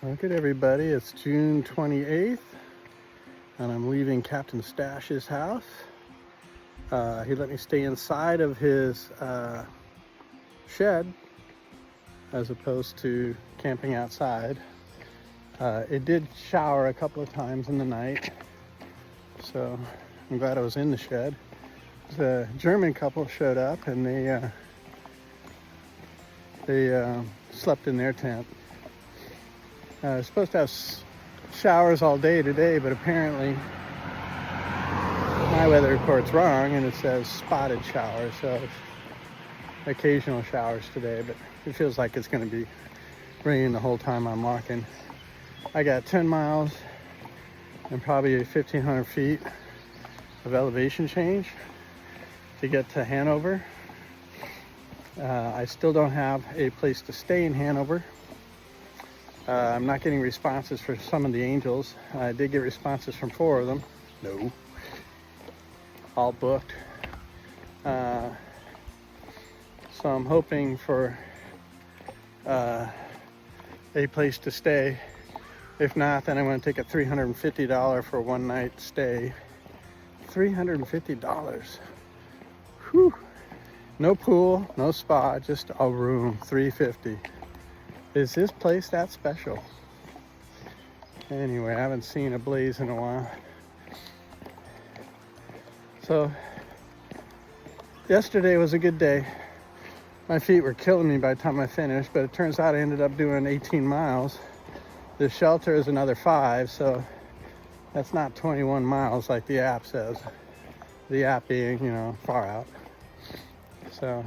Look at everybody, it's June 28th and I'm leaving Captain Stash's house. He let me stay inside of his shed as opposed to camping outside. It did shower a couple of times in the night, so I'm glad I was in the shed. The German couple showed up and they slept in their tent. They're supposed to have showers all day today, but apparently my weather report's wrong and it says spotted showers, so it's occasional showers today, but it feels like it's going to be raining the whole time I'm walking. I got 10 miles and probably 1,500 feet of elevation change to get to Hanover. I still don't have a place to stay in Hanover. I'm not getting responses for some of the angels. I did get responses from 4 of them. No. All booked. So I'm hoping for a place to stay. If not, then I'm going to take a $350 for a one-night stay. $350. Whew. No pool, no spa, just a room. $350. Is this place that special? Anyway, I haven't seen a blaze in a while. So, yesterday was a good day. My feet were killing me by the time I finished, but it turns out I ended up doing 18 miles. The shelter is another 5, so that's not 21 miles like the app says. The app being, far out. So,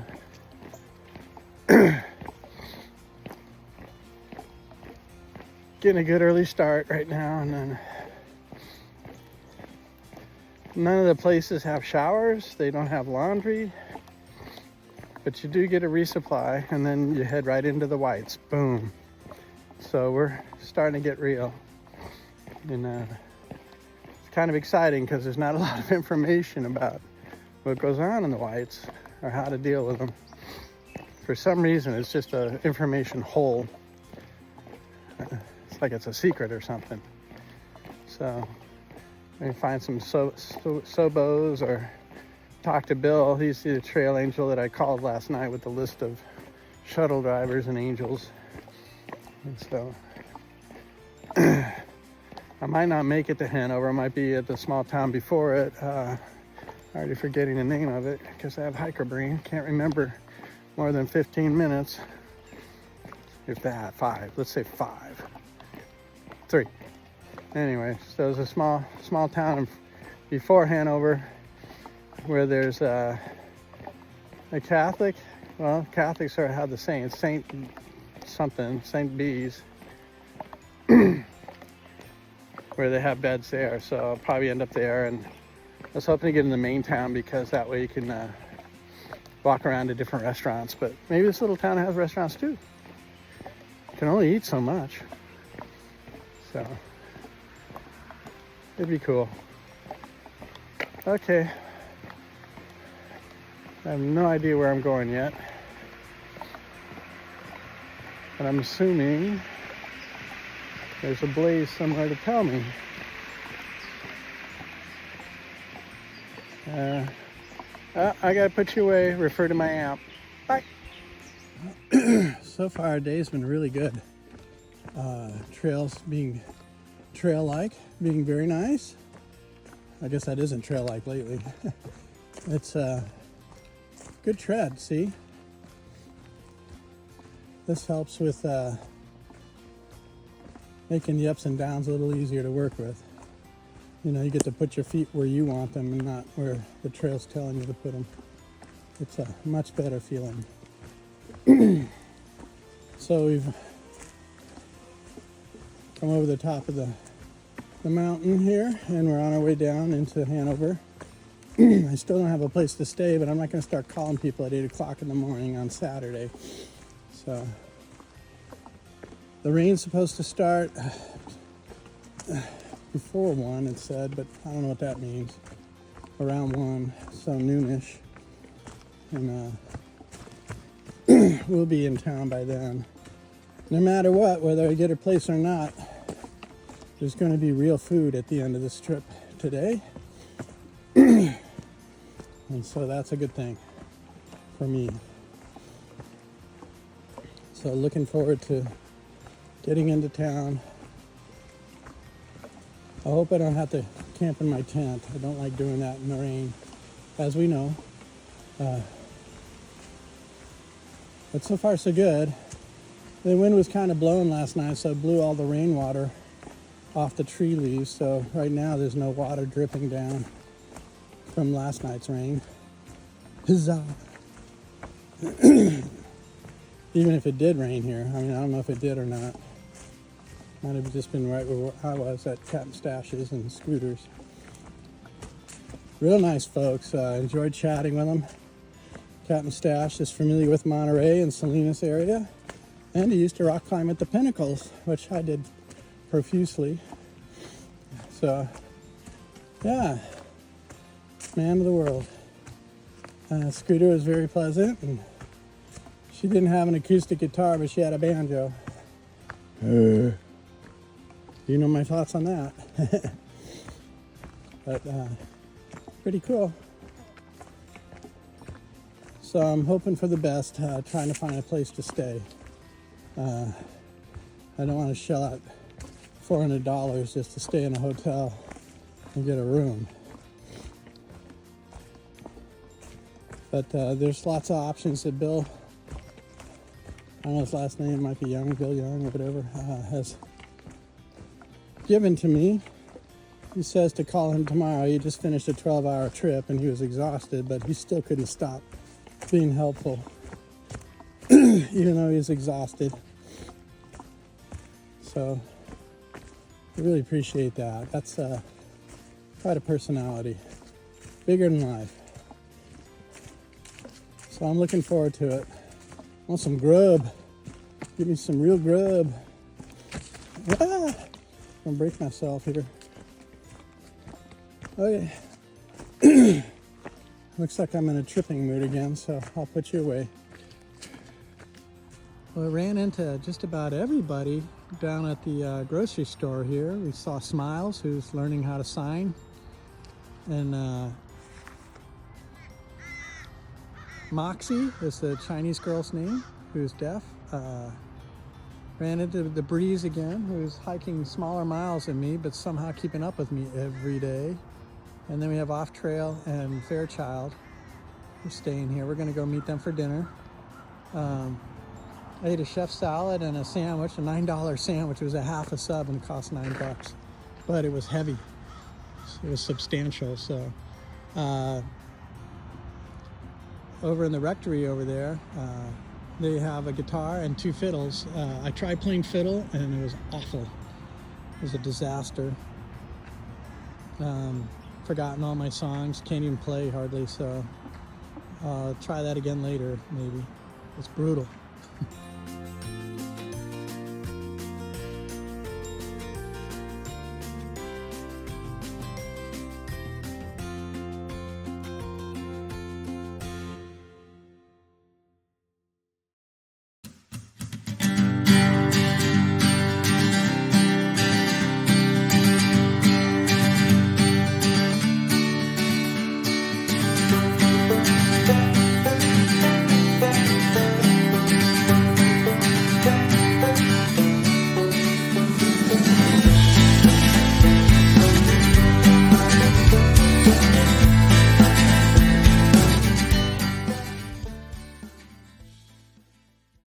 getting a good early start right now, and then none of the places have showers. They don't have laundry, but you do get a resupply, and then you head right into the whites. Boom. So we're starting to get real, and it's kind of exciting because there's not a lot of information about what goes on in the whites or how to deal with them. For some reason, it's just an information hole. It's like it's a secret or something. So maybe find some Sobos or talk to Bill. He's the trail angel that I called last night with the list of shuttle drivers and angels. And so I might not make it to Hanover. I might be at the small town before it. Already forgetting the name of it because I have hiker brain. Can't remember more than 15 minutes. If that, 5. Let's say 5. 3. Anyway, so it's a small town before Hanover where there's a Catholic. Well, Catholics sort of have the saints, Saint Bees, where they have beds there. So I'll probably end up there, and I was hoping to get in the main town because that way you can walk around to different restaurants. But maybe this little town has restaurants too. You can only eat so much. So it'd be cool. Okay. I have no idea where I'm going yet, but I'm assuming there's a blaze somewhere to tell me. I gotta put you away, refer to my app. Bye. So far our day's been really good. Trails being trail-like, being very nice. I guess that isn't trail-like lately. It's good tread, see? This helps with making the ups and downs a little easier to work with. You get to put your feet where you want them and not where the trail's telling you to put them. It's a much better feeling. So we've come over the top of the mountain here, and we're on our way down into Hanover. I still don't have a place to stay, but I'm not going to start calling people at 8 o'clock in the morning on Saturday. So the rain's supposed to start before 1, it said, but I don't know what that means. Around 1, so noonish. And we'll be in town by then. no matter what, whether I get a place or not, there's going to be real food at the end of this trip today. And so that's a good thing for me. So looking forward to getting into town. I hope I don't have to camp in my tent. I don't like doing that in the rain, as we know. But so far so good. The wind was kind of blowing last night, so it blew all the rainwater off the tree leaves. So right now there's no water dripping down from last night's rain. Huzzah! Even if it did rain here, I mean, I don't know if it did or not. Might have just been right where I was at Captain Stash's and Scooters. Real nice folks. Enjoyed chatting with them. Captain Stash is familiar with Monterey and Salinas area, and he used to rock climb at the Pinnacles, which I did profusely. So, yeah, man of the world. Scooter was very pleasant, and she didn't have an acoustic guitar, but she had a banjo. You know my thoughts on that. But pretty cool. So I'm hoping for the best, trying to find a place to stay. I don't want to shell out $400 just to stay in a hotel and get a room. But there's lots of options that Bill, I don't know his last name, might be Young, Bill Young or whatever, has given to me. He says to call him tomorrow. He just finished a 12-hour trip and he was exhausted, but he still couldn't stop being helpful, even though he was exhausted. So I really appreciate that. That's quite a personality, bigger than life. So I'm looking forward to it. I want some grub. Give me some real grub. Ah! I'm gonna break myself here. Okay. Looks like I'm in a tripping mood again, so I'll put you away. Well, I ran into just about everybody down at the grocery store here. We saw Smiles, who's learning how to sign, and Moxie is the Chinese girl's name, who's deaf. Ran into the Breeze again, who's hiking smaller miles than me, but somehow keeping up with me every day. And then we have Off Trail and Fairchild. We're staying here. We're going to go meet them for dinner. I ate a chef salad and a sandwich, a $9 sandwich. It was a half a sub and it cost $9, but it was heavy. It was substantial. So over in the rectory over there, they have a guitar and 2 fiddles. I tried playing fiddle and it was awful. It was a disaster. Forgotten all my songs, can't even play hardly, so I'll try that again later, maybe. It's brutal.